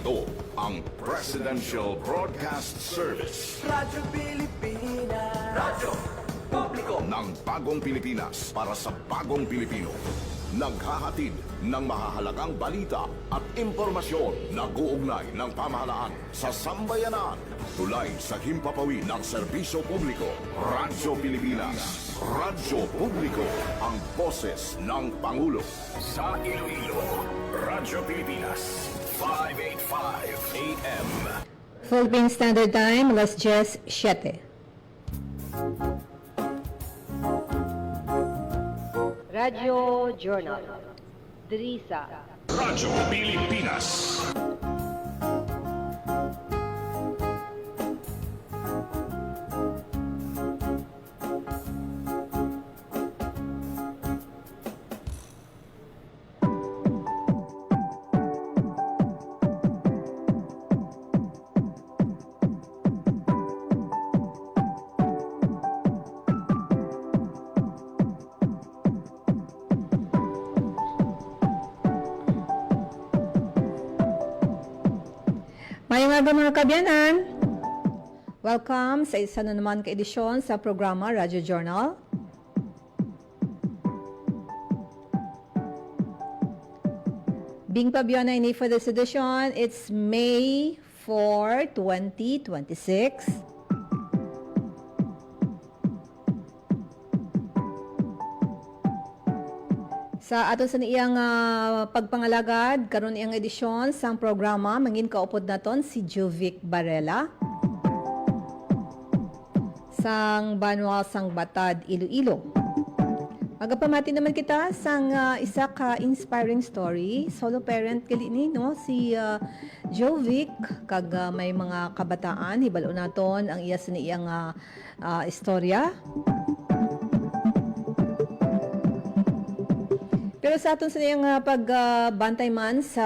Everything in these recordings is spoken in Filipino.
Ito ang Presidential Broadcast Service Radyo Pilipinas. Radyo Publiko ng Bagong Pilipinas para sa Bagong Pilipino. Naghahatid ng mahahalagang balita at impormasyon na guugnay ng pamahalaan sa sambayanan. Tulay sa himpapawid ng serbisyo publiko. Radyo Pilipinas. Radyo Publiko. Ang boses ng Pangulo. Sa Iloilo, Radyo Pilipinas. 585 AM. Philippine Standard Time, alas 10:07. Radyo Journal. Drisa. Radyo Pilipinas. Mayong araw mga kabyanan! Welcome sa isa na naman ka-edisyon sa programa Radyo Journal. Being Pabiana ini for this edition, it's May 4, 2026. Sa aton sa iyang pagpangalagad, karon iyang edisyon sang programa, mangin kaupod naton si Jovic Barela. Sang Banwal sang Batad, Iloilo. Magapamati naman kita sang isa ka inspiring story. Solo parent kali ni no si Jovic kag may mga kabataan hibalo naton ang iya sa iyang istorya. Pero sa aton sa iyang pagbantay man sa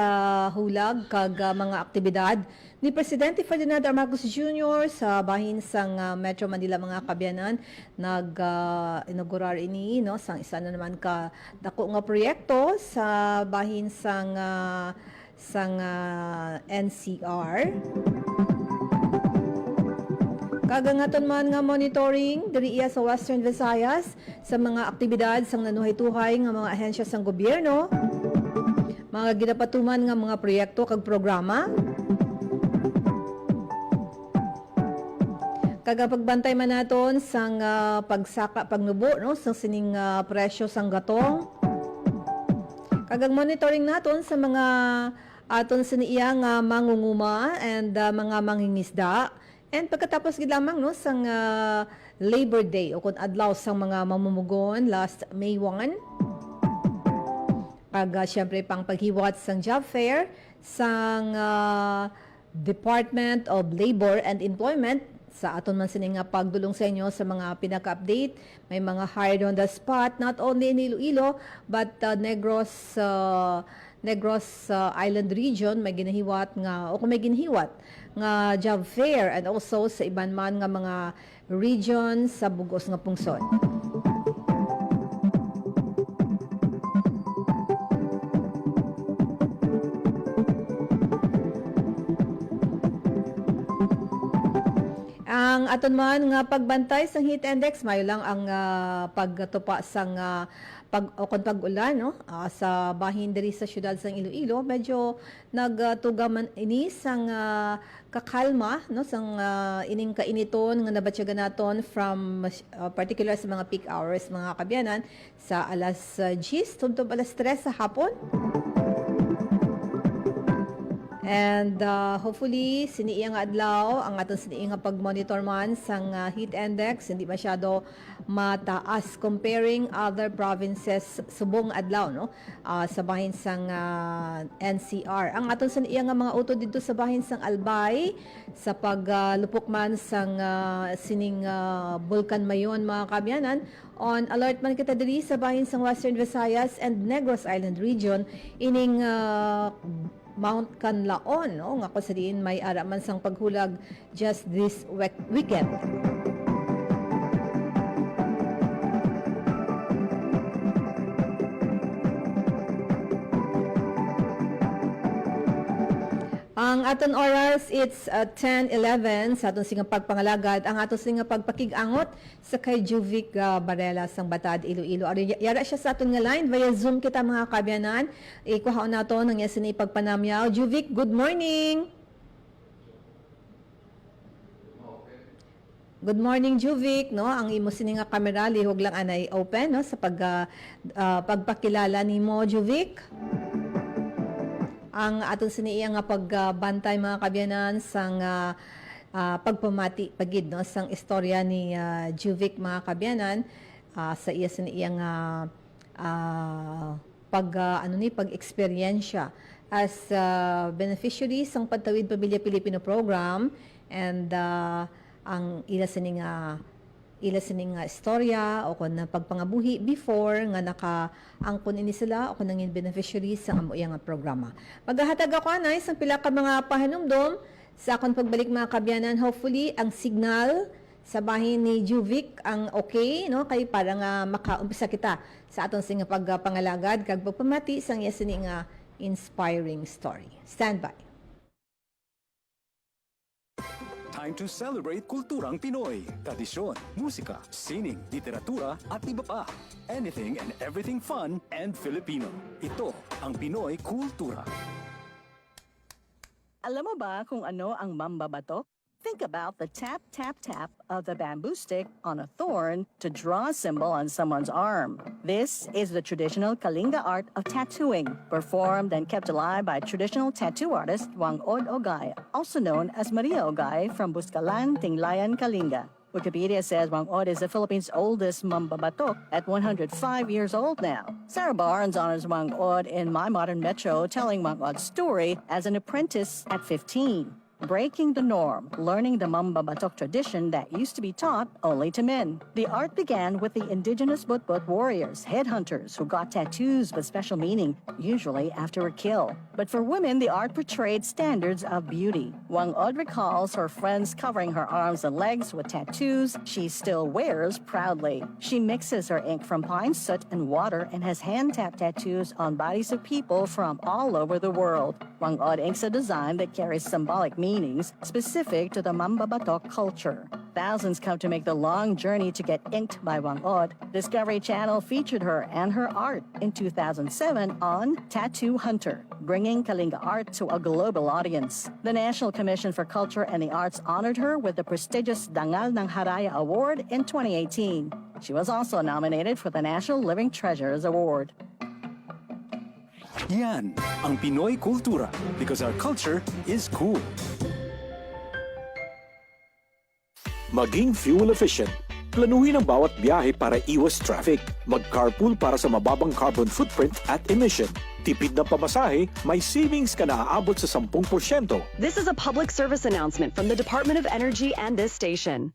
hulag kag mga aktibidad ni Presidente Ferdinand R. Marcos Jr. sa bahin sang Metro Manila mga kabyanan nag-inaugurar ini no sang isa na naman ka dako nga proyekto sa bahin sang NCR. Kagangaton man nga monitoring diri iya sa Western Visayas sa mga aktibidad sang nanuhay-tuhay nga mga ahensya sang gobyerno, mga ginapatuman nga mga proyekto kag programa. Kaga pagbantay man naton sang pagnubo no sang sining presyo sang gatong. Kagang monitoring naton sa mga aton sa iya nga mangunguma and mga mangingisda. And pagkatapos gid lamang no sang Labor Day o kun adlaw sang mga mamumugon last May 1. Siyempre pang paghiwat sang job fair sang Department of Labor and Employment sa aton man sining pagdulong sa inyo sa mga pinaka-update. May mga hired on the spot not only in Iloilo but Negros Island region may ginahiwat nga o kung may ginahiwat nga job fair and also sa iban man nga mga region sa bugos nga pungsod. Ang aton man nga pagbantay sang heat index mayo lang ang pagtupa sang pag-ulan no sa bahin diri sa syudad sang Iloilo medyo nagtuga man ini sang kakalma no sang ining kainiton nga nabatyagan naton from particular sa mga peak hours mga kabyanan sa alas 10 tungtong alas 3 sa hapon. And hopefully siniiyang adlaw ang aton siniiyang pag-monitor man sang heat index hindi masyado mataas comparing other provinces subong adlaw no sa bahin sang NCR. Ang aton siniiyang mga auto dito sa bahin sang Albay sa paglupok man sang sining Bulkan Mayon mga kabyanan on alert man kita diri sa bahin sang Western Visayas and Negros Island region ining Mount Canlaon, no? Nga ko sa diin may araman sang paghulag just this weekend. Ang aton oras, it's 10:11 sa aton singa pagpangalagad. Ang aton singa pagpakigangot sa kay Juvic Barela sang Batad, Iloilo. Yara siya sa aton nga line via Zoom kita mga kabyanan. Ikuhaon nato nang yasin ipagpanamyaw. Juvic, good morning. Good morning, Juvic, no? Ang imo sini nga kamera lihog lang anay open, no, sa pagpakilala nimo, Juvic. Ang aton sini nga pagbantay mga kabyanan sang pagpamati pagid, no, sang istorya ni Juvic mga kabyanan sa iya sini nga pag-eksperyensya as beneficiary sang Pagtawid Pamilya Pilipino program, and ang ila sining istorya o kun pagpangabuhi before nga nakaangkon ini sila o kun nangin beneficiary sa amo nga programa. Maghahatag ako anay sa pila ka mga pahinumdom sa akong pagbalik mga kabyanan. Hopefully ang signal sa bahin ni Juvic ang okay, no, kay para nga makaumpisa kita sa aton sing pagpangalagad kag pagpamati sang iya sini nga inspiring story. Stand by. Time to celebrate kulturang Pinoy. Tradisyon, musika, sining, literatura, at iba pa. Anything and everything fun and Filipino. Ito ang Pinoy Kultura. Alam mo ba kung ano ang mambabatok? Think about the tap, tap, tap of the bamboo stick on a thorn to draw a symbol on someone's arm. This is the traditional Kalinga art of tattooing, performed and kept alive by traditional tattoo artist Wang Od Ogay, also known as Maria Ogay from Buscalan, Tinglayan, Kalinga. Wikipedia says Wang Od is the Philippines' oldest mambabatok at 105 years old now. Sarah Barnes honors Wang Od in My Modern Metro, telling Wang Od's story as an apprentice at 15. Breaking the norm, learning the mambabatok tradition that used to be taught only to men. The art began with the indigenous Butbut warriors, headhunters, who got tattoos with special meaning, usually after a kill. But for women, the art portrayed standards of beauty. Wang Od recalls her friends covering her arms and legs with tattoos she still wears proudly. She mixes her ink from pine soot and water and has hand-tapped tattoos on bodies of people from all over the world. Wang Od inks a design that carries symbolic meanings specific to the mambabatok culture. Thousands come to make the long journey to get inked by Wang Od. Discovery Channel featured her and her art in 2007 on Tattoo Hunter, bringing Kalinga art to a global audience. The National Commission for Culture and the Arts honored her with the prestigious Dangal ng Haraya Award in 2018. She was also nominated for the National Living Treasures Award. Yan ang Pinoy Kultura, because our culture is cool. Maging fuel efficient. Planuhin ang bawat biyahe para iwas traffic. Mag-carpool para sa mababang carbon footprint at emission. Tipid na pamasahe, may savings ka na aabot sa 10%. This is a public service announcement from the Department of Energy and this station.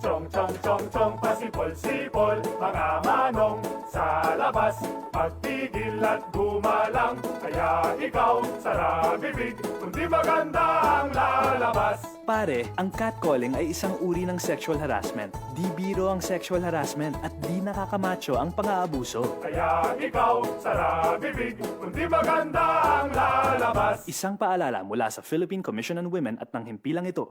Chong, chong, chong, chong, pasipol-sipol, mga manong sa labas. Pagtigil at gumalang, kaya ikaw sara bibig, kundi maganda ang lalabas. Pare, ang catcalling ay isang uri ng sexual harassment. Di biro ang sexual harassment at di nakakamacho ang pang-aabuso. Kaya ikaw sara bibig, kundi maganda ang lalabas. Isang paalala mula sa Philippine Commission on Women at ng himpilang ito.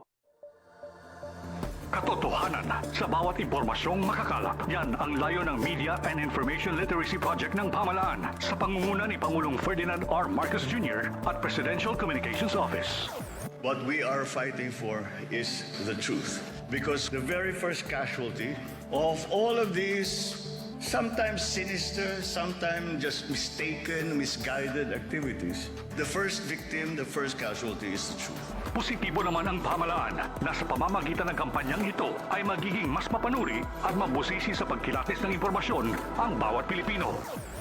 Katotohanan sa bawat impormasyong makakalat. Yan ang layo ng Media and Information Literacy Project ng Pamahalaan sa pangunguna ni Pangulong Ferdinand R. Marcos Jr. at Presidential Communications Office. What we are fighting for is the truth. Because the very first casualty of all of these sometimes sinister, sometimes just mistaken, misguided activities, the first victim, the first casualty is the truth. Positibo naman ang pamahalaan na sa pamamagitan ng kampanyang ito ay magiging mas mapanuri at mabusisi sa pagkilatis ng impormasyon ang bawat Pilipino.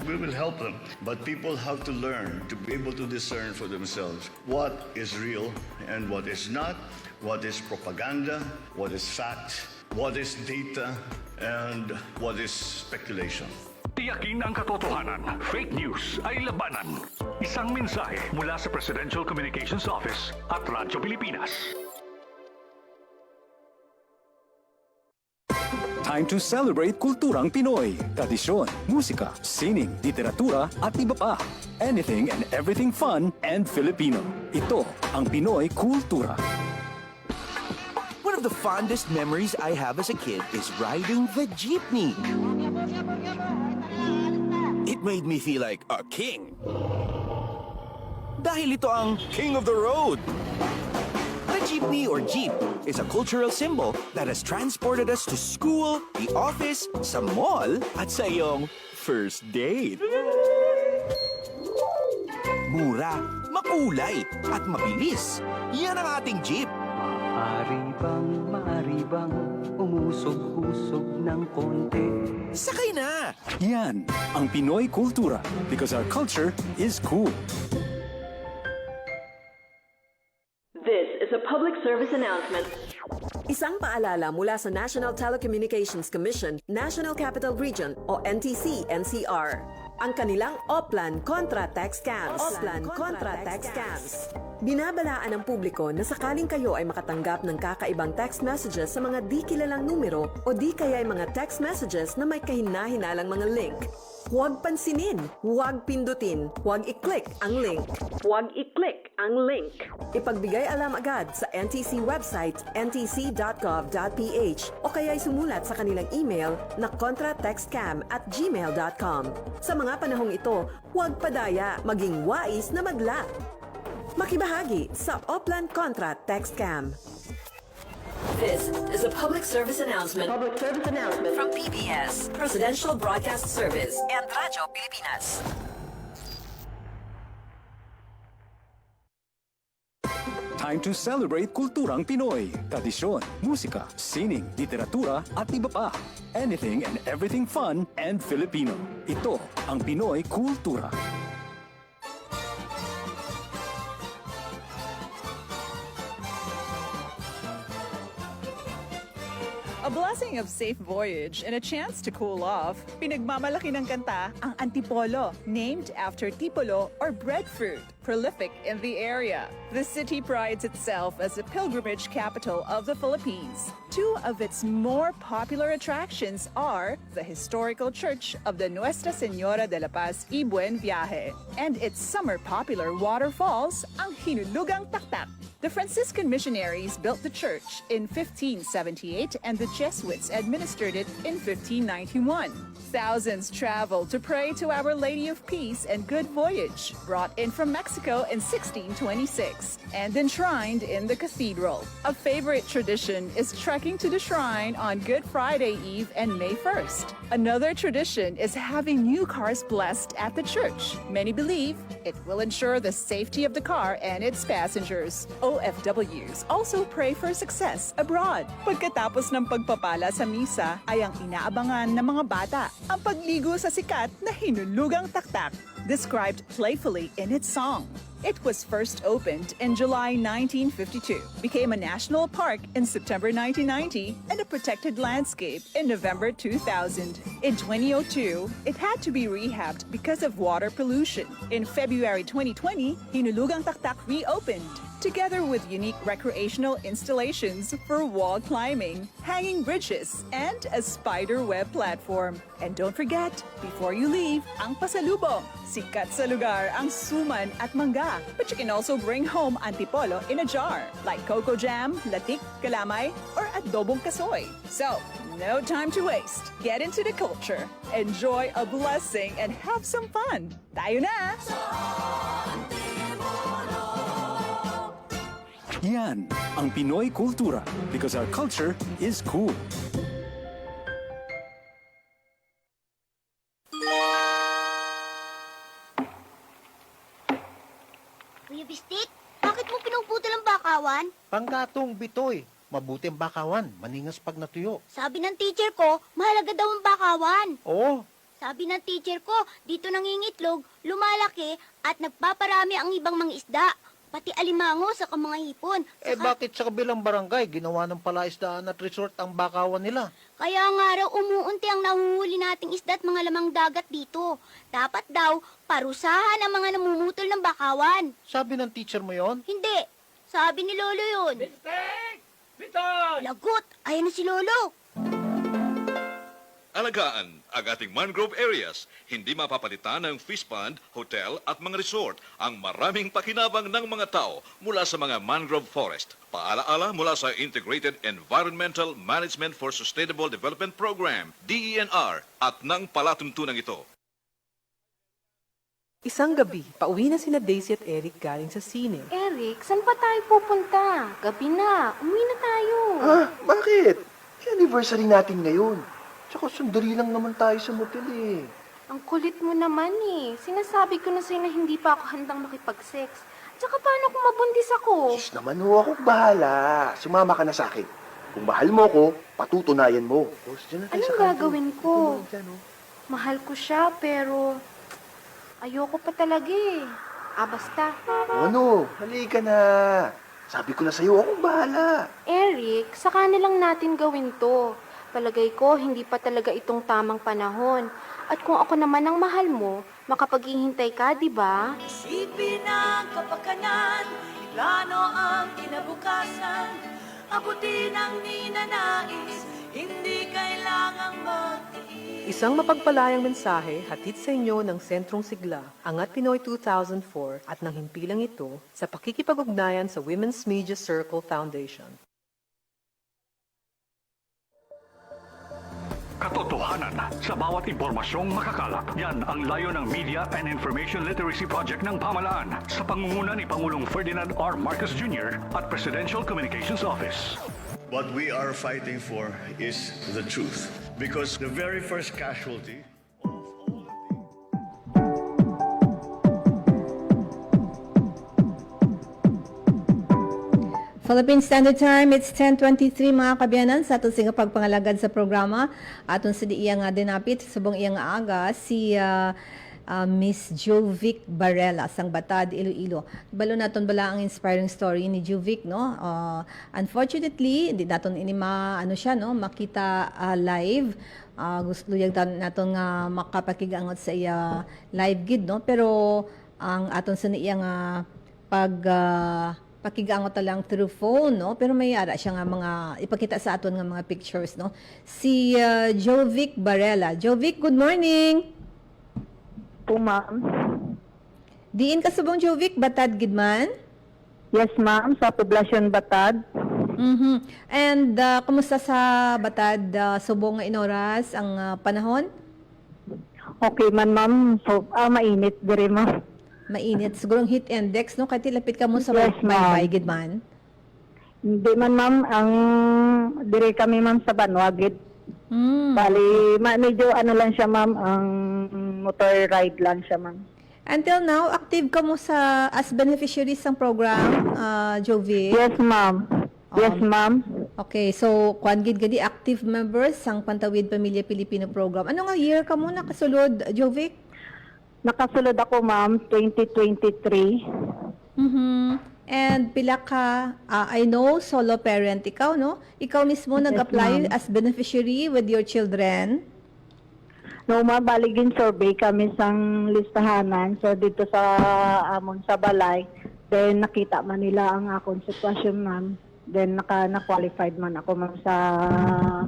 We will help them, but people have to learn to be able to discern for themselves what is real and what is not, what is propaganda, what is fact, what is data, and what is speculation. Tiyakin ang katotohanan. Fake news ay labanan. Isang mensahe mula sa Presidential Communications Office at Radyo Pilipinas. Time to celebrate kulturang Pinoy. Tradisyon, musika, sining, literatura at iba pa. Anything and everything fun and Filipino. Ito ang Pinoy Kultura. One of the fondest memories I have as a kid is riding the jeepney. It made me feel like a king. Dahil ito ang King of the Road. The jeepney or jeep is a cultural symbol that has transported us to school, the office, sa mall, at sa iyong first date. Mura, makulay, at mabilis. Yan ang ating jeep. Maaari bang umusog-usog ng konti? Sakay na! Yan ang Pinoy Kultura because our culture is cool. This is a public service announcement. Isang paalala mula sa National Telecommunications Commission, National Capital Region o NTC-NCR. Ang kanilang Oplan Contra Tax Scams. Oplan Contra Tax Scams. Binabalaan ng publiko na sakaling kayo ay makatanggap ng kakaibang text messages sa mga di kilalang numero o di kaya ay mga text messages na may kahina-hinalang mga link. Huwag pansinin, huwag pindutin, huwag i-click ang link. Huwag i-click ang link. Ipagbigay alam agad sa NTC website ntc.gov.ph o kaya'y sumulat sa kanilang email na contratextcam@gmail.com. Sa mga panahong ito, huwag padaya, maging wais na magla. Makibahagi sa Oplan Contra Text Scam. This is a public service announcement. Public service announcement From PBS, Presidential Broadcast Service, and Radyo Pilipinas. Time to celebrate kulturang Pinoy. Tradisyon, musika, sining, literatura at iba pa. Anything and everything fun and Filipino. Ito ang Pinoy Kultura. A blessing of safe voyage and a chance to cool off. Pinagmamalaki ng kanta ang Antipolo, named after tipolo or breadfruit, prolific in the area. The city prides itself as a pilgrimage capital of the Philippines. Two of its more popular attractions are the historical church of the Nuestra Señora de la Paz y Buen Viaje and its summer popular waterfalls, ang Hinulugang Taktak. The Franciscan missionaries built the church in 1578 and the Jesuits administered it in 1591. Thousands traveled to pray to Our Lady of Peace and Good Voyage, brought in from Mexico in 1626 and enshrined in the cathedral. A favorite tradition is trekking to the shrine on Good Friday Eve and May 1st. Another tradition is having new cars blessed at the church. Many believe it will ensure the safety of the car and its passengers. OFWs also pray for success abroad. Pagkatapos ng pagpapala sa misa ay ang inaabangan ng mga bata ang pagligo sa sikat na Hinulugang Taktak, described playfully in its song. It was first opened in July 1952, became a national park in September 1990, and a protected landscape in November 2000. In 2002, it had to be rehabbed because of water pollution. In February 2020, Hinulugang Taktak reopened, together with unique recreational installations for wall climbing, hanging bridges, and a spider web platform. And don't forget, before you leave, ang pasalubong. Sikat sa lugar ang suman at mangga, but you can also bring home antipolo in a jar, like coco jam, latik, kalamay, or adobong kasoy. So, no time to waste. Get into the culture, enjoy a blessing, and have some fun. Tayo na! Yan ang Pinoy Kultura because our culture is cool. Kuya Bistik, bakit mo pinuputol ang bakawan? Panggatong bitoy. Mabuti ang bakawan, maningas pag natuyo. Sabi ng teacher ko, mahalaga daw ang bakawan. Oo. Sabi ng teacher ko, dito nangingitlog, lumalaki, at nagpaparami ang ibang mga isda. Pati alimango sa mga hipon. Bakit sa kabilang barangay ginawa ng palaisdaan at resort ang bakawan nila? Kaya nga raw umuunti ang nahuhuli nating isda at mga lamang dagat dito. Dapat daw parusahan ang mga namumutol ng bakawan. Sabi ng teacher mo yon? Hindi. Sabi ni Lolo yun. Bistek! Bitoy! Lagot! Ayan na si Lolo. Alagaan ang ating mangrove areas. Hindi mapapalitan ng fish pond, hotel at mga resort ang maraming pakinabang ng mga tao mula sa mga mangrove forest. Paalaala mula sa Integrated Environmental Management for Sustainable Development Program, DENR, at ng palatuntunan ito. Isang gabi, pauwi na sina Daisy at Eric galing sa sine. Eric, saan pa tayo pupunta? Gabi na. Umuwi na tayo. Ah, bakit? Anniversary natin ngayon. Tsaka sandali lang naman tayo sa motel eh. Ang kulit mo naman eh. Sinasabi ko na sa'yo na hindi pa ako handang makipag-sex. Tsaka paano kung mabuntis ako? Sus naman ho, ako bahala. Sumama ka na sa akin. Kung mahal mo ko, patutunayan mo. Anong gagawin ko? Mahal ko siya pero ayoko pa talaga eh. Basta. Ano? Halika na. Sabi ko na sa'yo, akong bahala. Eric, saka na lang natin gawin to. Palagay ko, hindi pa talaga itong tamang panahon. At kung ako naman ang mahal mo, makapaghihintay ka, di ba? Isipin ang kapakanan, plano ang kinabukasan, abutin ang ninanais, hindi kailangang magtiis. Isang mapagpalayang mensahe hatid sa inyo ng Sentrong Sigla, Angat Pinoy 2004 at ng himpilang ito sa pakikipag-ugnayan sa Women's Media Circle Foundation. Katotohanan sa bawat impormasyong makakalat. Yan ang layo ng Media and Information Literacy Project ng Pamahalaan sa pangunguna ni Pangulong Ferdinand R. Marcos Jr. at Presidential Communications Office. What we are fighting for is the truth. Because the very first casualty Philippine Standard Time, it's 10:23 mga kabiyanan sa atong singa pagpangalagad sa programa. Atong sa di iya nga dinapit, subong iya nga aga, si Miss Jovic Barela, sang Batad, Iloilo. Balo naton bala ang inspiring story ni Jovic, no? Unfortunately, hindi naton ini siya, no? Makita live. Gusto luyag naton nga makapakigangot sa iya live gid, no? Pero ang aton sa iya nga pakigangot lang through phone, no? Pero may ara siya nga mga ipakita sa aton nga mga pictures, no? Si Jovic Barela. Jovic, good morning. Po, ma'am. Diin ka subong Jovic, Batad Gidman? Yes, ma'am, sa Poblacion Batad. And kumusta sa Batad, subong nga inoras ang panahon? Okay man, ma'am. So, mainit dire, ma'am. Mainit. Siguro ang heat index, no? Kahit lapit ka mo sa May Gidman. Hindi man, ma'am. Ang dire kami, ma'am, sa Banwagid. Bali, medyo lang siya, ma'am. Ang motor ride lang siya, ma'am. Until now, active ka mo as beneficiaries ng program, Jovic? Yes, ma'am. Yes, ma'am. Okay, so kuan gid gadi active members sang Pantawid Pamilya Pilipino program. Ano nga year ka mo nakasulod, Jovic? Nakasulod ako, ma'am, 2023. And pila ka, I know, solo parent ikaw, no? Ikaw mismo nag-apply as beneficiary with your children? No, ma'am, baligin survey kami sang listahanan. So, dito sa amon sa balay, then nakita man nila ang akong sitwasyon, ma'am. Then na-qualified man ako, ma'am, sa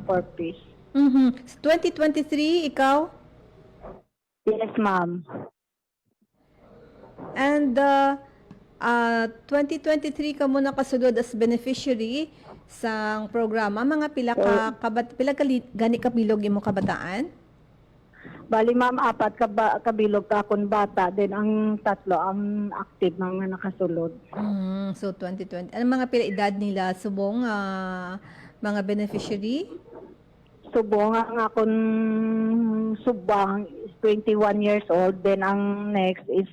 purpose. 2023, ikaw? Yes, ma'am. And 2023 ka mo nakasulod as beneficiary sa programa. Mga pila gani kabilog imo kabataan? Bali, ma'am, 4 kabilog ka akong bata. Then ang 3 ang active mga nakasulod. So 2020. Ano mga pila edad nila subong mga beneficiary? Subong ang akong subang is 21 years old. Then ang next is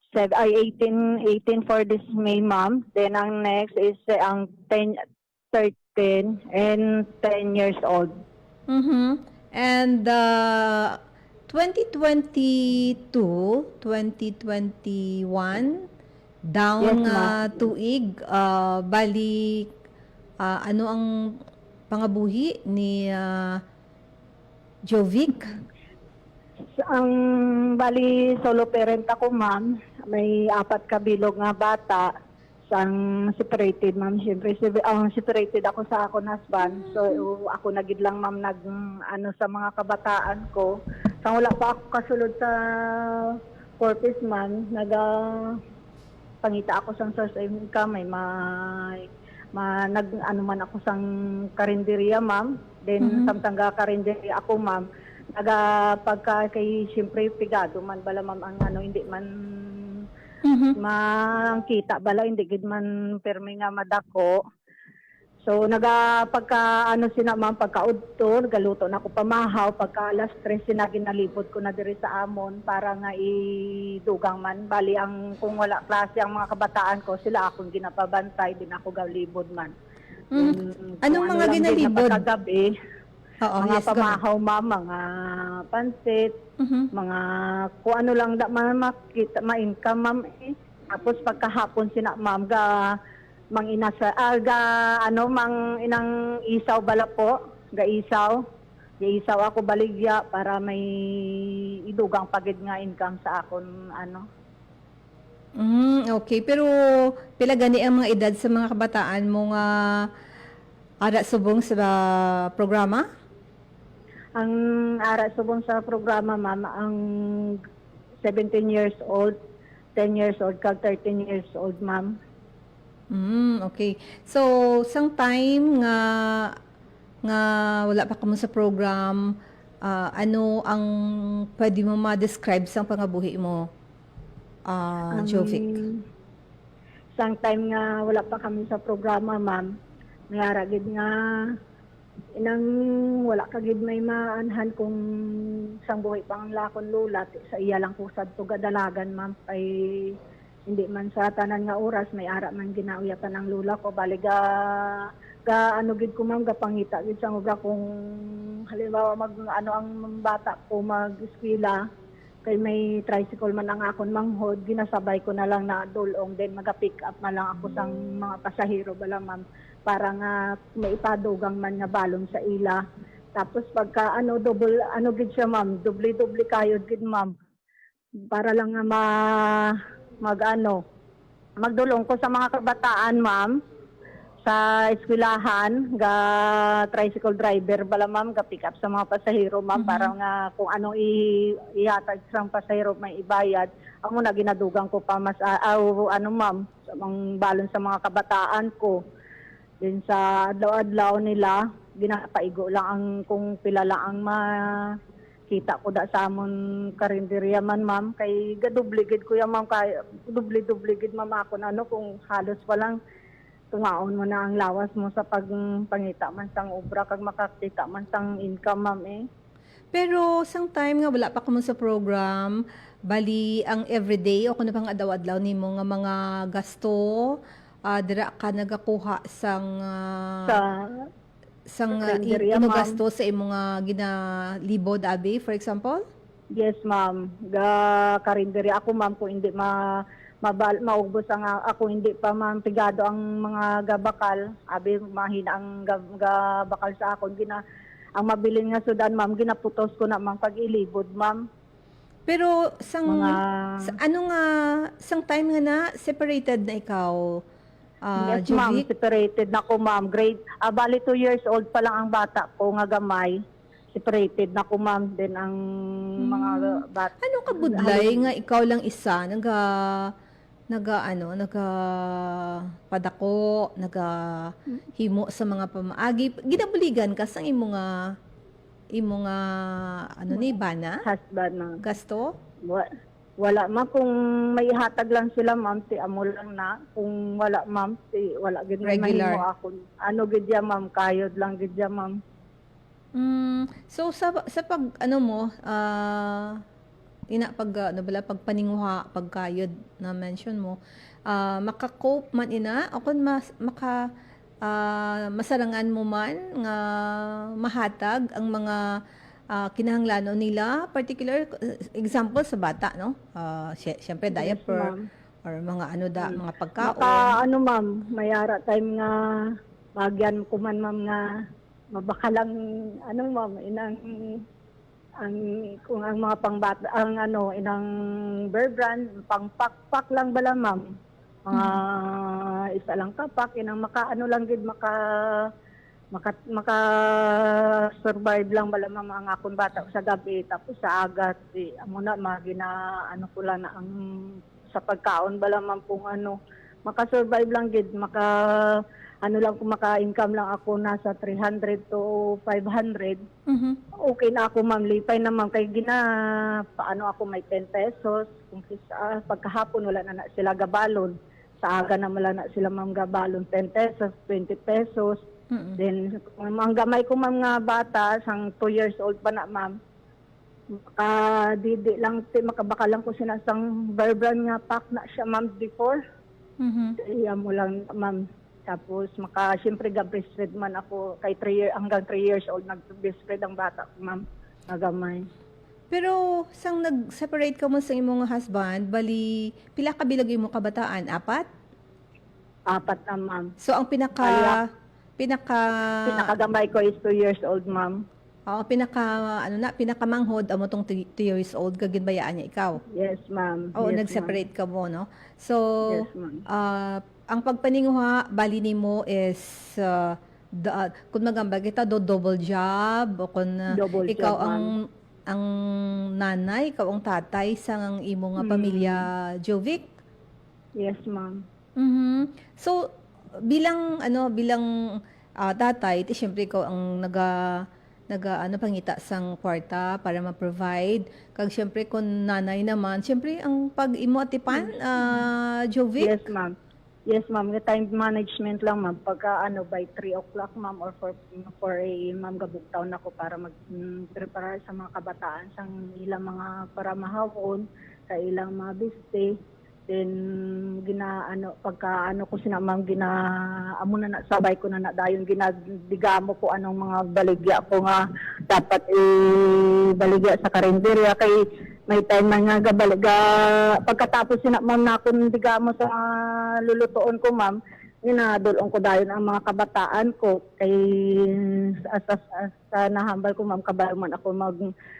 18 for this May, ma'am. Then ang next is ang 13 and 10 years old. And 2022, 2021 down tuig, bali ano ang pangabuhi ni Jovic? Ang bali solo parent ako, ma'am. May 4 kabilog nga bata. Sang separated, ma'am. Siyempre, separated ako sa akong husband. So, ako nagid lang, ma'am, sa mga kabataan ko. Sang wala pa ako kasulod sa purpose, ma'am, pangita ako sang source of income. Man ako sang karinderya, ma'am. Then, samtang karinderya ako, ma'am. Pagka kay, siyempre, pigado man, bala, ma'am, hindi man makita bala, hindi gid man permi nga madako. So pagka sina ma'am, pagkaudto galuto na ko pamahaw, pagka alas 3 sina ginalibot ko na diri sa amon para nga idugang man, bali ang kung wala klase ang mga kabataan ko, sila akong ginapabantay, din ako galibod man. Anong mga ginalibod? Pagkagabi, mga pamahaw, ma'am, mga pansit, mga kung ano lang makita, ma-income, ma'am. Tapos pagkahapon sina ma'am, mang inasa, mang inang isaw bala po, gaisaw ako baligya para may idugang pagid nga income sa akon, Okay, pero pila gani ang mga edad sa mga kabataan mo nga ara subong sa programa? Ang ara subong sa programa, ma'am, ang 17 years old, 10 years old, kag 13 years old, ma'am. Okay. So, sang time nga wala pa ka mo sa program, ano ang pwede mo ma-describe sang pangabuhi mo, Jovic? Sang time nga wala pa kami sa programa, ma'am, mayara gid nga inang wala kagid may maanhan kung sang buhi pang lakon lula sa iya lang kusad to gadalagan, ma'am, kay hindi man sa tanan nga oras may ara man ginauyatan ang lula ko, bali ga gid ko, ma'am, gapangita gid sang uga kung halimbawa ang bata ko mag-eskwela kay may tricycle man ang akon manghod, ginasabay ko na lang na dulong, then maga-pick up na lang ako sang mga pasahero bala, ma'am, para nga may ipadugang man nga balon sa ila. Tapos pagka double gid siya, ma'am, doble kayod gid, ma'am, para lang nga magdulong ko sa mga kabataan, ma'am, sa eskwelahan, ga tricycle driver bala, ma'am, ga pick up sa mga pasahero, ma'am, para nga kung anong ihatag sa pasahero may ibayad, amo na ginadugang ko pa mas ma'am, sa mga balon sa mga kabataan ko. Din sa adlaw-adlaw nila, ginapaigo lang ang kung pila lang ang makita ko da sa amon karinderya man, ma'am, kay gadubligid ko yan, ma'am, kay dubli-dubligid, ma'am, ako kung halos walang tungaon mo na ang lawas mo sa pagpangita man sang obra kag makakita man sang income, ma'am, Pero sang time nga wala pa ka mo sa program, bali ang everyday o kuno pang adlaw-adlaw nimo nga mga gasto, dira ka nagakuha sang gasto sa imong ginalibod, abi, for example? Yes, ma'am. Ga karinderya ako, ma'am, kung hindi maubos ang ako, hindi pa, ma'am, pigado ang mga gabakal, abi mahina ang gabakal sa akon, ang mabilin nga sudan, ma'am, ginaputos ko na, ma'am, pag ilibod, ma'am. Pero sang time nga na separated na ikaw, yes, ma'am, separated na ko, ma'am. Bali 2 years old pa lang ang bata ko nga gamay. Separated na ko, ma'am, din ang mga bata. Anong kabudlay nga ikaw lang isa padako, himo sa mga pamaagi, ginabuligan ka sang imo nga bana? Husband na. Gasto? Wala, ma'am, kung may ihatag lang sila, ma'am, si amo lang na. Kung wala, ma'am, wala gid may mahimo ako. Gid ya, ma'am, kayod lang gid ya, ma'am. So sa pag pagpaninguha, pagkayod na mention mo, maka-cope man ina o kun masarangan mo man nga mahatag ang mga kinahanglanon nila, particular example sa bata, no? Syempre diaper, or mga mga pagkaon. Ma'am, mayara time nga magyan ko man, ma'am, nga mabakalang ma'am, kung ang mga pangbata, inang bear brand, pangpakpak lang bala, ma'am. Mga isa lang kapak, inang makaano lang gid maka survive lang bala mga akong bata sa gabi tapos sa agat amo na magina ano ko lang na ang sa pagkaon bala man pong ano maka-survive lang gid ano lang kung maka-income lang ako nasa 300 to 500. Okay na ako ma'am, lipay na ma'am kay paano ako may 10 pesos kung pagkahapon wala na sila gabalon sa aga na wala na sila ma'am gabalon 10 pesos 20 pesos. Then, ang gamay ko mga bata, sang 2 years old pa na, ma'am. Makabaka lang ko sinasang Bear-Brand nga pack na siya, ma'am, before. Iya mo lang, ma'am. Tapos, siyempre, breastfeed man ako. Kay hanggang 3 years old, nag-breastfeed ang bata ko, ma'am. Nagamay. Pero, sang nag-separate ka mo sa imong husband, bali, pila ka bilagay mo kabataan? 4? 4 na, ma'am. So, ang pinakagamay ko is 2 years old, ma'am. Oo, pinakamanghod amo tong 2 years old kaginbayaan niya ikaw. Yes, ma'am. Oo, yes, nag-separate ka mo, no? So, yes, ma'am. Ang pagpaninguha bali nimo is kung magamba kita double job o kung ikaw job, ang nanay, ikaw ang tatay sang imo nga pamilya Jovic. Yes, ma'am. So, bilang tatay, siyempre ikaw ang pangita sang kwarta para ma-provide. Kag siyempre kung nanay naman, siyempre ang pag-imo atipan, Jovic? Yes, ma'am. Yes, ma'am. Time management lang, ma'am. Pagka by 3 o'clock, ma'am, or 4 a.m., ma'am, gabugtaw na ako para mag-prepare sa mga kabataan sang ilang mga para mahawon, sa ilang mga biste. Then pagka ko sina ma'am amo na sabay ko na dayon ginadigamo ko anong mga baligya ko nga dapat baligya sa karinderya kay may time na nga pagkatapos sina ma'am na akong digamo sa lulutuon ko ma'am ginadulong ko dayon ang mga kabataan ko kay sa nahambal ko ma'am kabayo man ako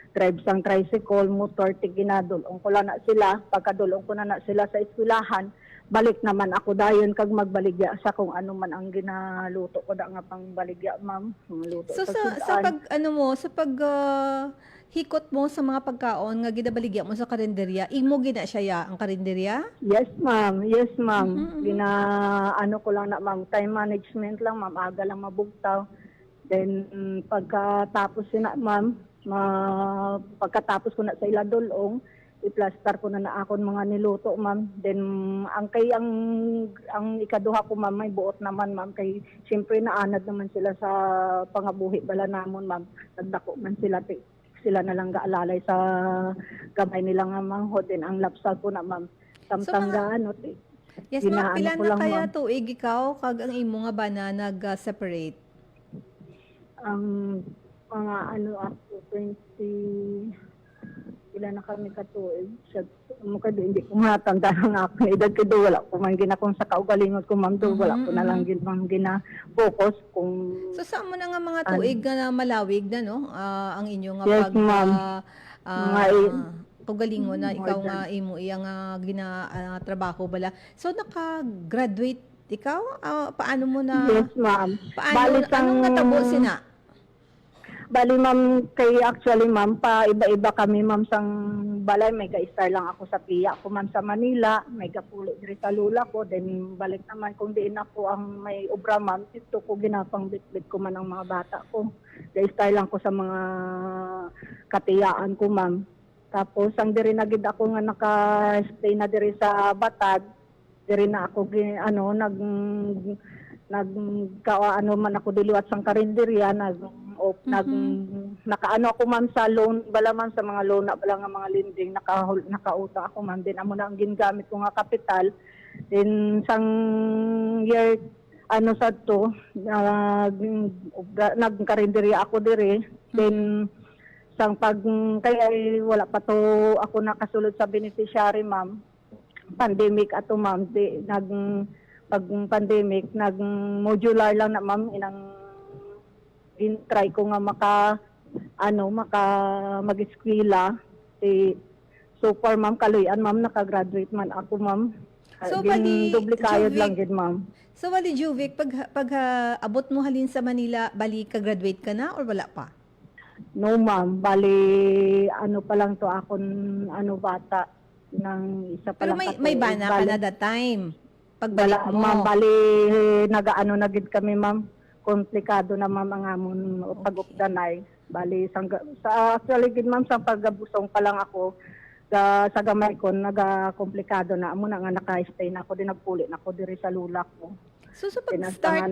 drive sang tricycle, motor, ginadulong ko lang na sila. Pagkadulong ko na sila sa eskwelahan, balik naman ako dayon kag magbaligya sa kung ano man ang ginaluto ko da nga pang baligya, ma'am. Luto so sa pag hikot mo sa mga pagkaon nga ginabaligya mo sa karinderya, imo gina siya ang karinderya? Yes, ma'am. Yes, ma'am. Ko lang na, ma'am. Time management lang, ma'am. Aga lang mabugtaw. Then, pagkatapos sina, ma'am, pagkatapos ko na sa iladulong, i-plaster ko na akon mga niluto, ma'am. Then, ang ikaduha ko, ma'am, may buot naman, ma'am. Kay, siyempre, naanad naman sila sa pangabuhi bala namon, ma'am. Nagdako man sila na lang gaalalay sa gamay nila nga manghod. Then, ang lapsal ko na, ma'am. Samtang yes, ma'am. Pila na kaya tuig ikaw kag ang imo nga ba na nag-separate? Mga ako 20 ilan na kami katuig siya hindi ko matanda na ako edad ko wala ko man ginakong sa kaugalingon ko ma'am wala ko na lang gina-focus kung so sa mo na nga mga tuig na malawig na no ang inyo nga yes, kaugalingon na ikaw nga imo iyang gina-trabaho bala so naka-graduate ikaw paano mo na yes ma'am anong natabo sina Bali, ma'am, actually, ma'am, iba-iba kami, ma'am, sang balay. May ka-star lang ako sa PIA ko, ma'am, sa Manila. May kapulo diri sa lula ko. Then, balik naman, kung diin ako ang may obra, ma'am, ito ko ginapang bit-bit ko man ang mga bata ko. Ka-star lang ko sa mga katiyaan ko, ma'am. Tapos, ang diri na gid ako nga naka-stay na diri sa Batad. Diri na ako, nagkaano man ako diliwat sang karinderya nakaano ako ma'am sa loan bala man sa mga loan bala nga mga lending nakautang ako ma'am din amo na ang gingamit ko nga kapital then sang year sa to nagkarinderya ako dire then sang kaya wala pa to ako nakasulod sa beneficiary ma'am pandemic ato ma'am pag pandemic, nag-modular lang na ma'am, try ko nga mag-eskwela. So far ma'am, kaluyan ma'am, nakagraduate man ako ma'am. So, bali, Duplikayod lang Jovic, gid ma'am. so, bali, Jovic, pag abot mo halin sa Manila, bali, ka-graduate ka na or wala pa? No ma'am, bali ano pa lang to akon bata ng isa pa Pero lang may katuig. bana ka Bali- na that time. Pagbalik Wala, mo. ma'am, bali nagaano na gid kami ma'am. Komplikado na ma'am ang amon pag-updanay. Bali sa actually gid ma'am sa pagabusong pa lang ako sa gamay ko nagakomplikado na amo na nga naka-stay na ako din nagpuli na ako diri sa lula ko. So pag-start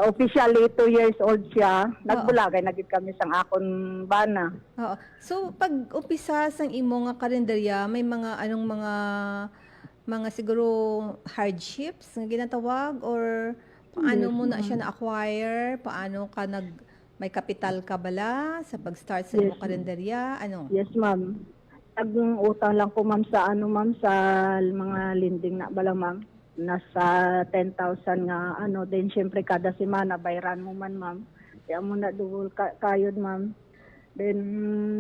officially 2 years old siya, nagbulagay na gid kami sang akon bana. Oo. So, pag upisa sang imo nga kalendarya, may mga anong mga siguro hardships nga ginatawag or paano Yes, mo na ma'am. siya na-acquire? Paano ka may kapital ka bala sa pag-start sa Yes, imo kalendarya? Ano? Yes, ma'am. Nag-utang lang ko ma'am sa ma'am sa mga lending na bala ma'am. Nasa 10,000 nga then syempre kada semana bayran mo man ma'am. Kaya mo na duol kayod ma'am. Then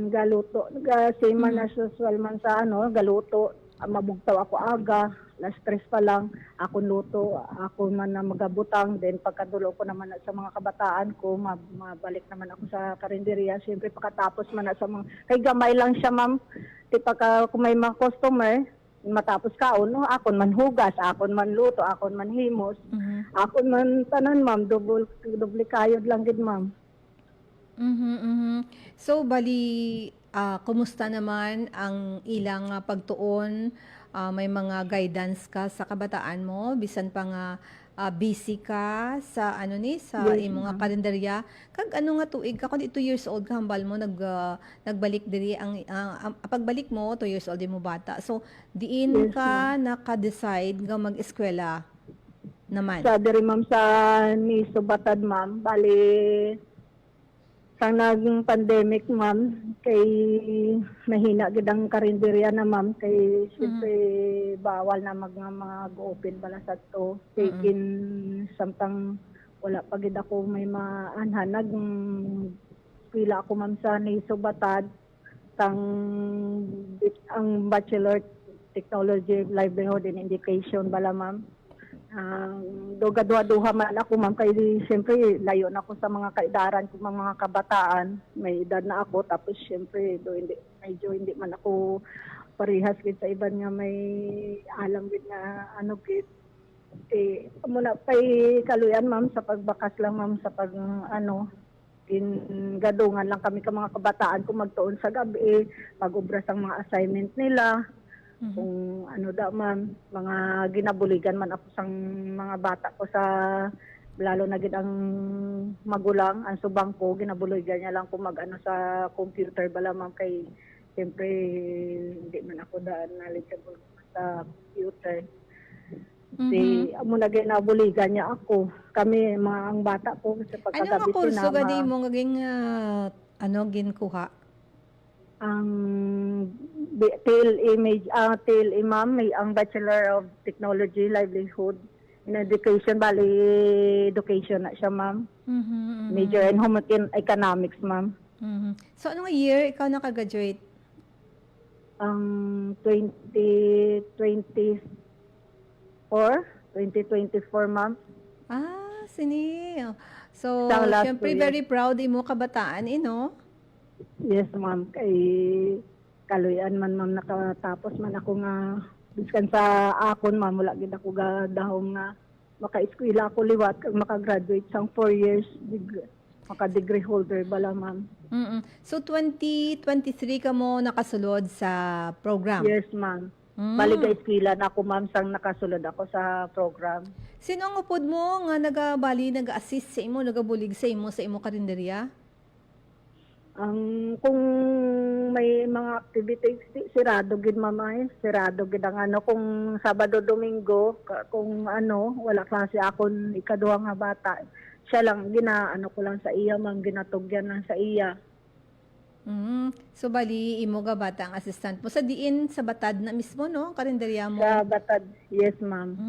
galuto same na usual man sa galuto. Mabugtaw ako aga, last stress pa lang, akong luto, ako man na magabutang, then pagkadulo ko naman sa mga kabataan ko, mabalik naman ako sa karinderya. Siyempre pagkatapos man na sa mga, kay gamay lang siya ma'am, di pagka kung may mga customer, matapos kaon, akon man hugas, akon man luto, akon man himos, akon man tanan ma'am, doble kayod lang gid ma'am. So, bali, kumusta naman ang ilang pagtuon? May mga guidance ka sa kabataan mo? Bisan pa nga busy ka sa sa Yes, imong nga ma'am. kalendarya. Kag ano nga tuig ka, kundi 2 years old ka, hambal mo, nagbalik diri, ang pagbalik mo, 2 years old din mo bata. So, diin Yes, ka naka-decide nga mag-eskwela naman. Sa diri ma'am sa ni Subatad ma'am, bali sa naging pandemic ma'am, kay mahina gid ang karinderya na ma'am, kay siyempre bawal na mag-open bala sa to. Taking samtang wala pa gid ako may maanhanag pila ako ma'am sa ni Subatad ang Bachelor Technology Livelihood and Education bala ma'am. Duha man ako ma'am kay siyempre layo na ako sa mga kaidaran ko mga kabataan, may edad na ako tapos siyempre medyo hindi man ako parehas gid sa iban nga may alam gid na gid muna pay kaluyan ma'am sa pagbakas lang ma'am sa pag gadungan lang kami ka mga kabataan kung magtuon sa gabi pag-ubra sang mga assignment nila. Kung ma'am, mga ginabuligan man ako sang mga bata ko sa lalo na gid ang magulang, ang subang ko, ginabuligan niya lang kung sa computer bala ma'am kay siyempre hindi man ako knowledgeable sa computer. Amo na ginabuligan niya ako. Kami mga ang bata ko sa Ano pagkagabi nga kurso sinama. gani mo ngaging ginkuha? Ang tail imam may ang Bachelor of Technology Livelihood in Education, bali education na siya ma'am. Major in Home Economics ma'am. So anong year ikaw nakagraduate? Ang 2024 ma'am. Sini. So, Sa last syempre year. very proud mo kabataan, no? Yes ma'am, kay kaluyan man ma'am nakatapos man ako nga biskan sa akon ma'am wala gid ako gadahom nga maka-eskwela ako liwat kag maka-graduate sang 4 years maka-degree holder bala ma'am. So 2023 ka mo nakasulod sa program? Yes ma'am. Bali ga eskwela na ako ma'am sang nakasulod ako sa program. Sino ang upod mo nga nag-assist sa imo, nagabulig sa imo karinderya? Kung may mga activities sirado gid mamay, sirado gid ang kung Sabado Domingo kung wala klase akon ikaduha nga bata. Siya lang ko lang sa iya ma'am, ginatugyan lang sa iya. So bali imo ga bata ang assistant mo sa diin sa Batad na mismo, no? Karinderya mo. Sa Batad, yes ma'am.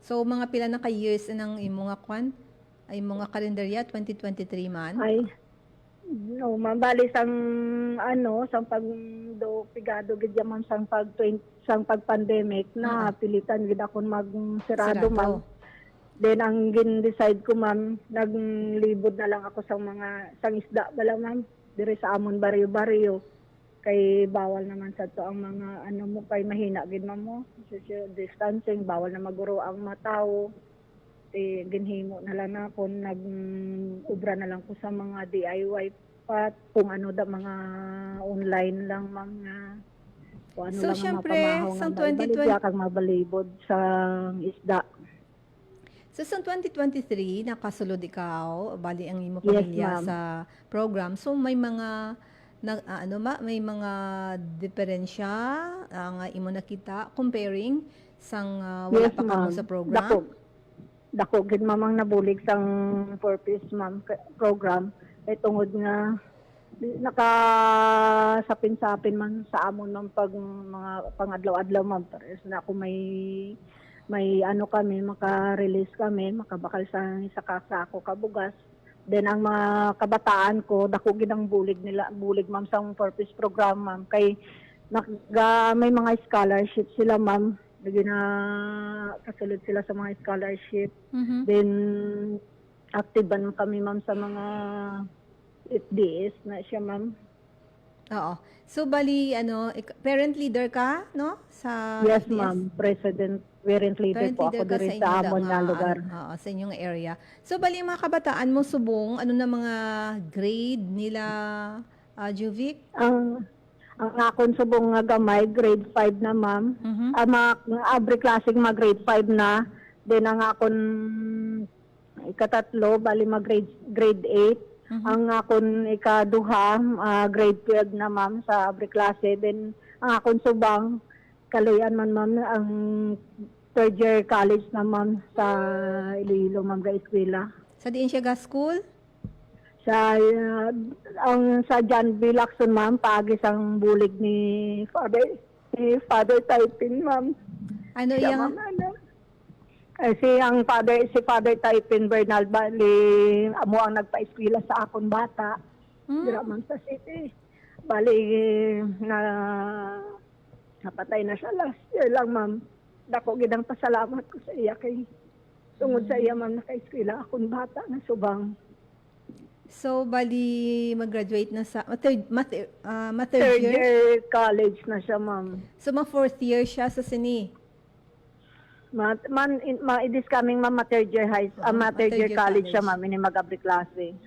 So mga pila na ka years nang imo nga kwan? Ay imo nga karinderya 2023 man? Ay No, mabali sang sang pag do pigado gid man sang pag pandemic na pilitan gid ako magsirado Sarado. ma'am. Then ang gin-decide ko ma'am, naglibod na lang ako sa mga sang isda bala ma'am, dire sa amon baryo-baryo. Kay bawal naman sa to ang mga mo kay mahina gid ma'am mo. Social distancing, bawal na maguro ang mga tao. Ginhimo na lang ako, nag-ubra na lang ko sa mga DIY pat, kung mga online lang mga kung So, lang syempre, sa 2020 kang mabalibod sa isda. So, sa 2023, nakasulod ikaw, bali ang imo Yes, pamilya ma'am. sa program. So, may mga may mga diferensya nga imo nakita comparing sang wala Yes, pa kamo ma'am. sa program. Dako gid mamang nabulig sang purpose ma'am program kay tungod nga nakasapin-sapin man sa amon ng mga pangadlaw-adlaw ma'am pares na ako may kami maka-release kami makabakal sa kasako kabugas. Then ang mga kabataan ko dako gid ang bulig ma'am sa purpose program ma'am kay may mga scholarship sila ma'am. Lagi na kasulod sila sa mga scholarship. Then, active man kami, ma'am, sa mga FDS na siya, ma'am. Oo. So, bali, parent leader ka, no? Sa Yes, FDS? ma'am. Parent leader po ako ka diri sa sa amon inyong nga lugar. sa inyong area. So, bali, mga kabataan mo subong, ano na mga grade nila, Juvic? Ang akon subong nga gamay, grade 5 na, ma'am. Ang mga abri klaseng mga grade 5 na. Then ang akon ikatatlo, bali grade 8. Ang akon ikaduha, grade 12 na, ma'am, sa abri klase. Then ang akon subang, kaluyan man, ma'am, ang third year college na, ma'am, sa Iloilo, ma'am, ga eskwela. Sa diin siya ga school? Sa John B. Lacson, ma'am, paagis ang bulig ni Father Taipin, ma'am. Ano siya, yung... ma'am, si Father Taipin Bernal bali amo ang nagpa-eskwela sa akon bata. Dira man sa city. Bali napatay na siya last year lang, ma'am. Dako gid ang pasalamat ko sa iya kay tungod sa iya, ma'am, naka-eskwela akon bata na subang. So, bali, mag-graduate na sa, third Third year? year college na siya, ma'am. So, fourth year siya sa sini? It is coming, ma'am, third year third year college siya, ma'am, ini mag-abri klase.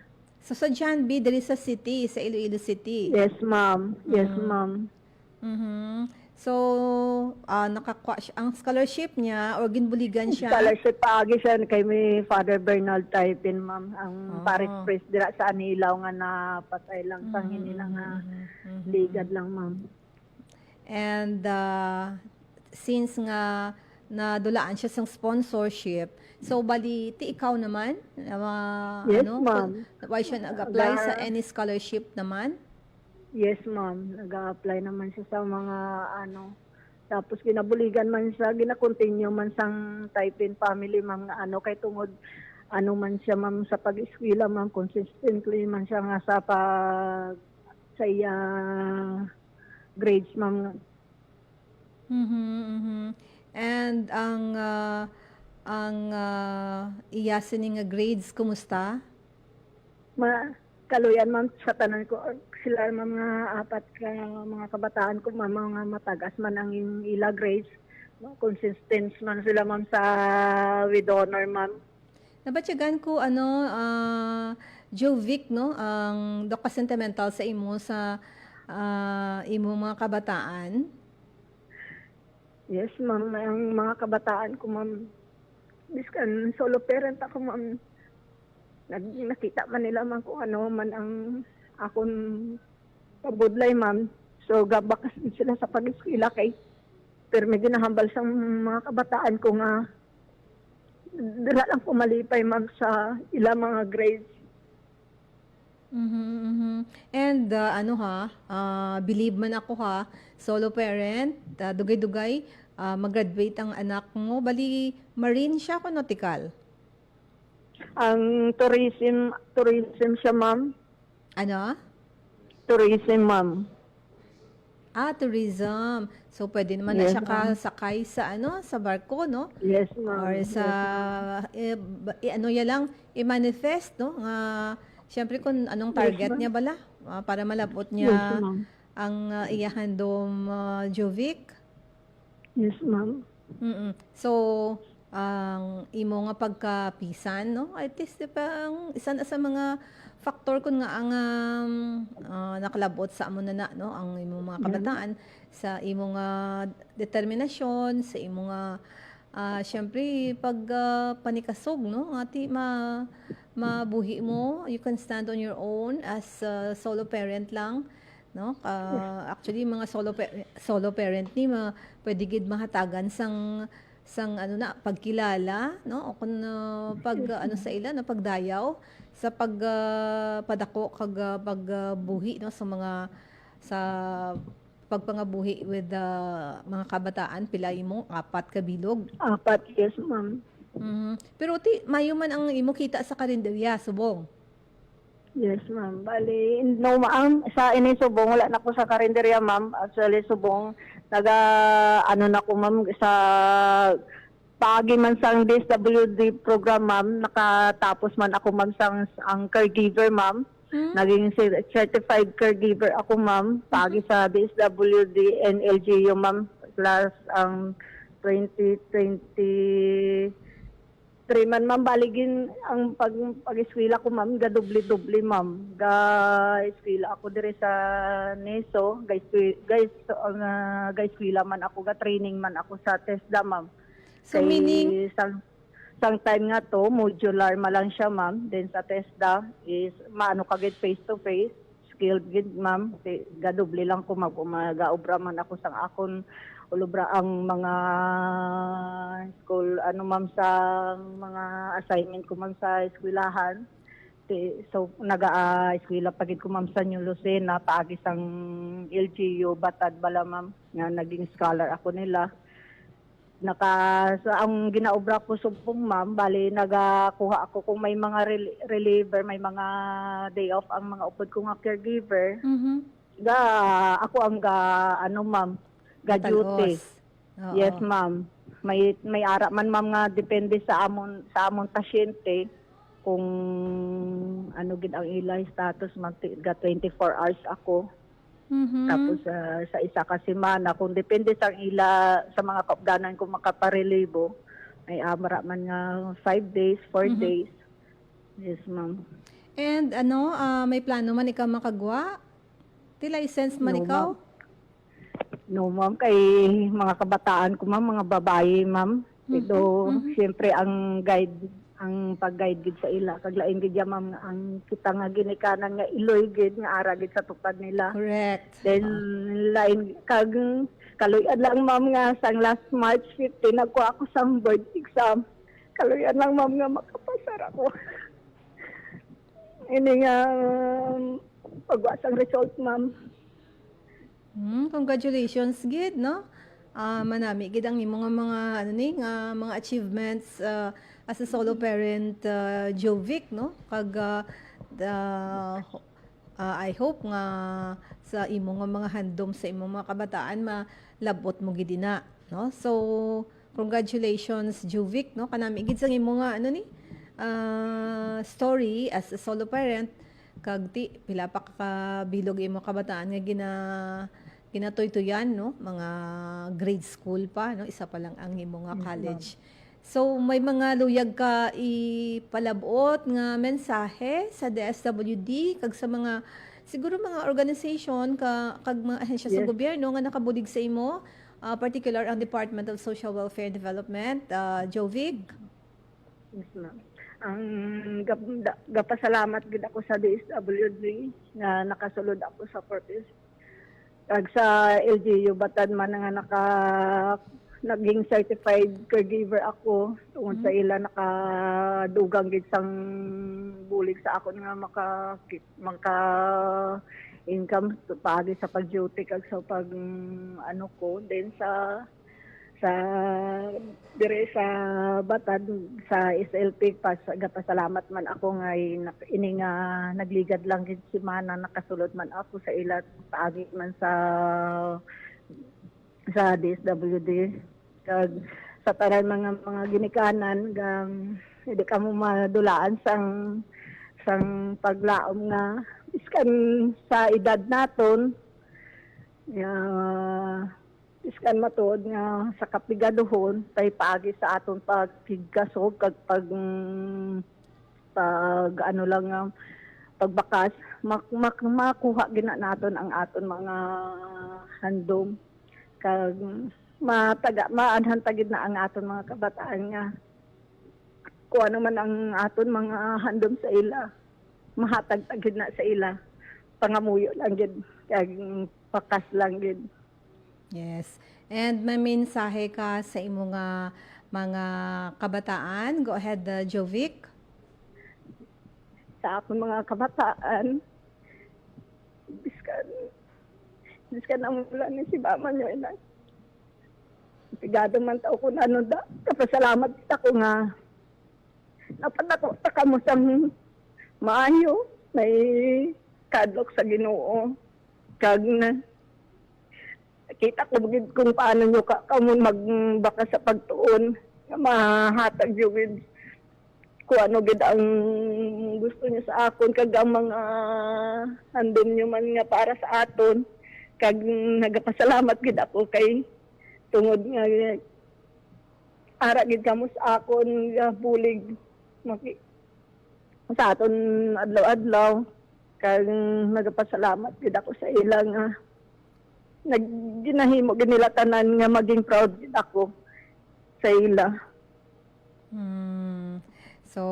So, sa John B, dali sa city, sa Iloilo City? Yes, ma'am. Yes, ma'am. So, nakakuha siya, ang scholarship niya, o ginbuligan siya? Scholarship paagi siya kay may Father Bernal Taipin, ma'am. Ang parish priest dira sa Anilaw nga napatay lang sa nila nga ligad lang, ma'am. And since nga nadulaan siya sa sponsorship, so bali, ti ikaw naman? Yes, ma'am. Why siya nag-apply sa any scholarship naman? Yes, ma'am. Nag-a-apply naman siya sa mga tapos ginabuligan man siya, gina-continue man sang Taipin family, ma'am, kay tungod man siya, ma'am, sa pag-eskwela, ma'am, consistently man siya nga sa iya grades, ma'am. And ang iyasin nga grades, kumusta? Kaluyan, ma'am, sa tanan ko, sila mga apat ka mga kabataan ko, ma'am, mga matagas man ang ila grades. Consistent man sila, ma'am, sa with honor, ma'am. Nabatyagan ko, Jovic, no? Ang doka sentimental sa imo sa imo mga kabataan. Yes, ma'am. Ang mga kabataan ko, ma'am, biskan solo parent ako, ma'am. Nakita man nila, ma'am, kung ano man ang akong pabudlay, ma'am. So, gabakas din sila sa pag-eskwela kay pero medyo nahambal sa mga kabataan ko nga dala lang pumalipay, ma'am, sa ilang mga grades. And believe man ako solo parent, dugay-dugay, mag-graduate ang anak mo. Bali, marine siya o nautical? Ang tourism siya, ma'am. Ano? Tourism, ma'am. Tourism. So, pwede naman na Yes, siya ma'am. sakay sa sa barko, no? Yes, ma'am. Or sa, yan lang, i-manifest, no? Siyempre, kung anong Yes, target ma'am. niya bala, para malabot Yes, niya ma'am. ang iyahandom Jovic. Yes, ma'am. So, ang imo nga pagkapisan, no? At least, ang isa na sa mga factor kun nga ang nakalabot sa amo na no? Ang imo mga kabataan sa imo nga determinasyon, sa imo nga syempre pag panikasog, no? Ati mabuhi mo, you can stand on your own as a solo parent lang, no? Actually mga solo parent ni pwede gid mahatagan sang pagkilala, no? O kun pag sa ila na pagdayaw sa padako kag pagbuhi, no, sa pagpangabuhi with mga kabataan. Pilay mo 4 ka bilog. 4, yes, ma'am. Pero mayo man ang imo kita sa karinderya, subong. Yes, ma'am. Bali, no, ma'am, sa subong, wala na ko sa karinderya, ma'am. Actually, subong, na ko, ma'am, sa pagi man sang DSWD program, ma'am, nakatapos man ako, ma'am, ang caregiver, ma'am. Naging certified caregiver ako, ma'am, pagi sa DSWD and LGU, ma'am, class ang 2023 man, ma'am. Baligin ang pag-eskwela ko, ma'am, gadubli-dubli, ma'am. Ga-eskwela ako dire sa NESO, ga-eskwela man ako, ga-training man ako sa TESDA, ma'am. So, meaning? Sang time nga to, modular ma lang siya, ma'am. Then sa TESDA is maano kagid face-to-face, skilled gid, ma'am. Gadubli lang ko, mag-obra man ako sang akon ulubra ang mga school, ma'am, sa mga assignment ko, ma'am, sa eskwelahan. So, nag-eskwela pagid ko, ma'am, sa New Lucena, paagis ang LGU, Batad bala, ma'am, nga naging scholar ako nila. Sa ang ginaobra ko sumpong, ma'am, bali nagakuha ako kung may mga reliever, may mga day off ang mga upod ko nga caregiver. Ako ang ma'am, ga-duty. Yes, ma'am. May ara man, ma'am, nga depende sa amon pasyente kung gid ang ilay status, ma'am, ga 24 hours ako. Tapos sa isa ka semana, kung depende sa ila sa mga kaupdanan kung makaparelibo, ay amara man nga 5 days, 4 days. Yes, ma'am. And may plano man ikaw makagwa? Ti license man ikaw? No, ma'am, kay mga kabataan ko, ma'am, mga babae, ma'am. Ito, siyempre ang pag-guide gid sa ila, kaglain gid ya, ma'am, ang kita nga ginikanan nga iloy gid nga ara gid sa tupad nila. Correct. Then lain kaluyan lang, ma'am, nga sang last March 15 nagkuha ako sang board exam. Kaluyan lang, ma'am, nga makapasar ako. Ini nga pagwasang result, ma'am. Congratulations, gid, no? Manami gid ang imong mga mga achievements as a solo parent, Jovic, no? Kag I hope nga sa imong mga handom sa imong mga kabataan malabot mo gid na, no? So congratulations, Jovic, no? Kanami gid sa imong nga story as a solo parent, kag pila pa ka bilog imong kabataan nga ginatoy-toyan, no? Mga grade school pa, no? Isa pa lang ang imong nga college. So may mga luyag ka ipalabot nga mensahe sa DSWD kag sa mga siguro mga organization kag mga ahensya sa gobyerno nga nakabulig sa imo, particular ang Department of Social Welfare and Development, Jovig. Yes, ma'am. Ang gapasalamat gid ako sa DSWD nga nakasulod ako sa purpose. Kag sa LGU Batad man nga naging certified caregiver ako tungod sa ila nakadugang gid sang bulig sa akon nga maka income pagi sa pag-duty kag sa pag ko. Then sa sa dire sa Batad sa SLP pasalamat man ako nga ini nga nagligad lang gid si Mana nakasulod man ako sa ilat paagi man sa DSWD kag sa tanan mga ginikanan gang hindi ka mo madulaan sang paglaom nga iskan sa edad naton iskan matuod nga sa kapigaduhon tay paagi sa aton pagkigasog kag pag ano lang nga pagbakas makuha gina naton ang aton mga handom kag maanhan tagid na ang aton mga kabataan nga kung ano man ang aton mga handom sa ila mahatag tagid na sa ila pangamuyo lang gid kag pakas lang gid. Yes. And may mensahe ka sa imong mga kabataan. Go ahead, Jovic. Sa akong mga kabataan, biskan ang mula ni si Mama nyo ina. Pigado man tao ko na ano da. Kapasalamat kita ko nga. Napadako ta ka mo sang maayo. May kadlok sa Ginoo. Kag na kita ko gid kung paano nyo kamo magbaka sa pagtuon nga mahatag jud kung ano gid ang gusto niyo sa akon kag ang mga handom nyo man nga para sa aton kag nagapasalamat gid ako kay tungod nga ara gid kamo sa akon bulig sa aton adlaw-adlaw kag nagapasalamat gid ako sa ilang ginahimo ginila tanan nga maging proud gid ako sa ila. So,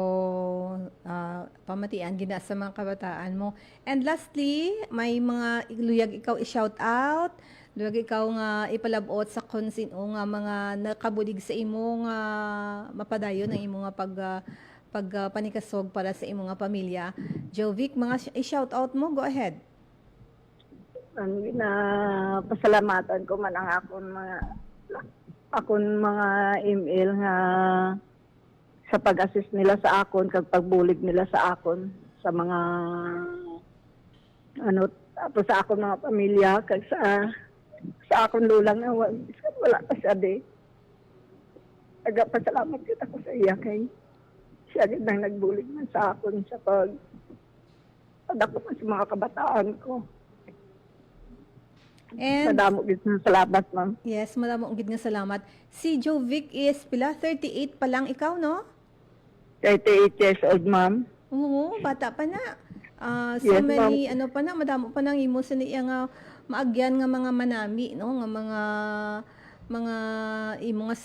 pamatian gina sa mga kabataan mo. And lastly, may mga luyag ikaw i-shout out, luyag ikaw nga ipalabot sa konsino nga mga nakabulig sa imo nga mapadayon ang imo nga pagpanikasog para sa imo nga pamilya. Jovic, mga i-shout out mo, go ahead. Ang pasalamatan ko man ang akon mga email nga sa pag-assist nila sa akon kag pagbulig nila sa akon sa mga tapos sa akon mga pamilya kag sa akon lulang nga wala pa siya di. Pasalamat kita ko sa iya kay siya gid nang nagbulig man sa akon sa pagdako man sa mga kabataan ko. And madamo gid nga salamat, ma'am. Yes, madamo gid nga salamat. Si Jovic is pila 38 pa lang ikaw, no? 38 years old, ma'am. Oo, bata pa na. So Yes, many madamo pa nang imo sa niya nga maagyan nga mga manami, no? Nga mga imo nga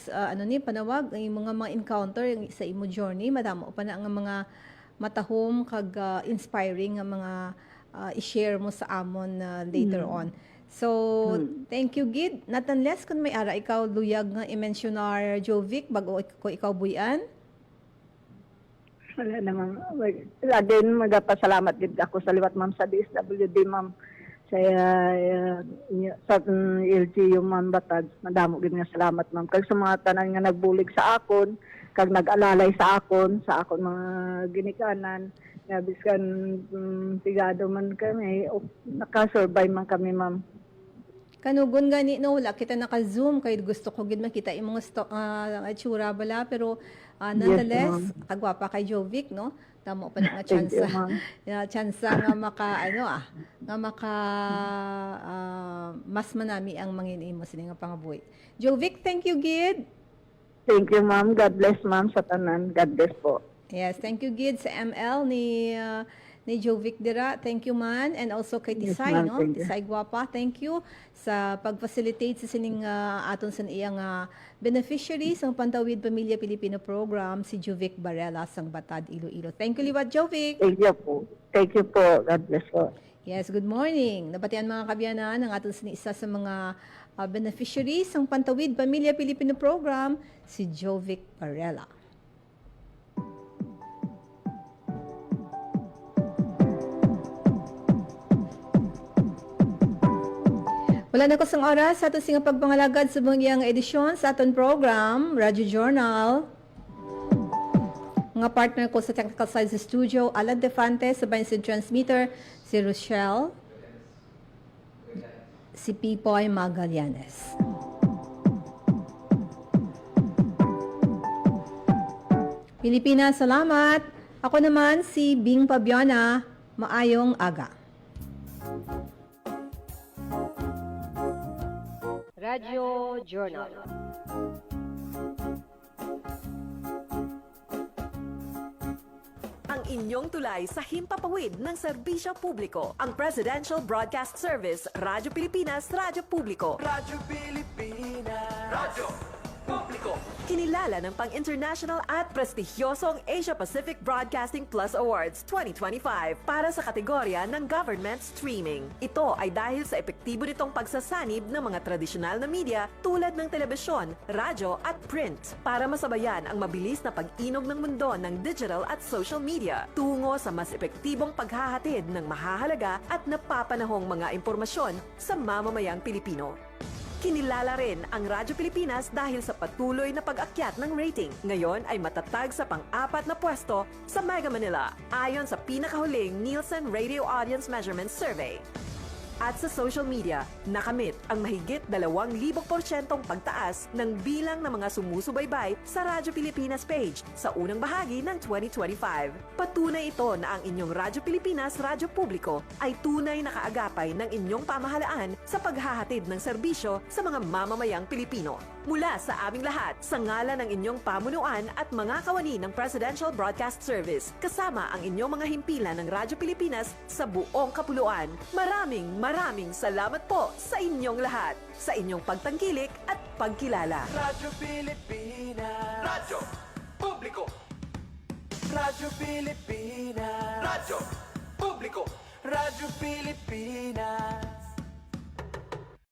panawag, imo nga mga encounter sa imo journey, madamo pa na nga mga matahom kag inspiring nga mga i-share mo sa amon later on. So, thank you, Gid. Not unless kung may ara ikaw luyag nga i-mentionar Jovic bago ko ikaw buyan. Wala naman. Again, magpasalamat gid ako sa liwat, ma'am, sa DSWD, ma'am. Sa LGU, ma'am, Batad. Madamo gid nga salamat, ma'am. Kag sa mga tanan nga nagbulig sa akon, kag nag-alalay sa akon mga ginikanan, nga biskan tigado man kami, naka-survive man kami, ma'am. Kanugon gani no, wala kita naka-zoom kay gusto ko gid makita imong itsura bala pero nonetheless kagwapa kay Jovic, no? Tamo pa nga chance nga maka mas manami ang manginimo sini nga pangabuhi. Jovic, thank you, Gid. Thank you, ma'am. God bless, ma'am, sa tanan. God bless po. Yes, thank you, Gid, sa ML ni Jovic dira. Thank you, man. And also kay Tisay, no? Tisay Guapa, thank you sa pag-facilitate sa sining aton sa iyang beneficiaries ng Pantawid Pamilya Pilipino Program, si Jovic Barela sang Batad, Iloilo. Thank you, liwat Jovic. Thank you po. Thank you po. God bless po. Yes, good morning. Nabatian mga kabyanan ng aton sa isa sa mga beneficiaries ng Pantawid Pamilya Pilipino Program, si Jovic Barela. Wala na ko sang oras sa ato singa pagpangalagad sa bungyang edisyon sa aton program, Radio Journal. Mga partner ko sa Technical Side sa Studio, Alan Defante, sa Benson Transmitter, si Rochelle, si Pipoy Magallanes. Pilipinas, salamat. Ako naman si Bing Pabiona. Maayong aga. Radio Journal. Ang inyong tulay sa himpapawid ng serbisyo publiko. Ang Presidential Broadcast Service, Radyo Pilipinas, Radyo Publiko. Radyo Pilipinas. Radyo Publiko. Kinilala ng pang-international at prestigyosong Asia Pacific Broadcasting Plus Awards 2025 para sa kategorya ng Government Streaming. Ito ay dahil sa epektibo nitong pagsasanib ng mga tradisyonal na media tulad ng telebisyon, radyo at print para masabayan ang mabilis na pag-inog ng mundo ng digital at social media tungo sa mas epektibong paghahatid ng mahahalaga at napapanahong mga impormasyon sa mamamayang Pilipino. Kinilala rin ang Radyo Pilipinas dahil sa patuloy na pag-akyat ng rating. Ngayon ay matatag sa pang-4 na pwesto sa Mega Manila ayon sa pinakahuling Nielsen Radio Audience Measurement Survey. At sa social media, nakamit ang mahigit 2,000% pagtaas ng bilang ng mga sumusubaybay sa Radyo Pilipinas page sa unang bahagi ng 2025. Patunay ito na ang inyong Radyo Pilipinas Radyo Publiko ay tunay na kaagapay ng inyong pamahalaan sa paghahatid ng serbisyo sa mga mamamayang Pilipino. Mula sa aming lahat, sa ngalan ng inyong pamunuan at mga kawani ng Presidential Broadcast Service, kasama ang inyong mga himpilan ng Radyo Pilipinas sa buong kapuluan, Maraming salamat po sa inyong lahat, sa inyong pagtangkilik at pagkilala. Radyo Pilipinas. Radyo Publiko. Radyo Pilipinas. Radyo Publiko. Radyo Pilipinas.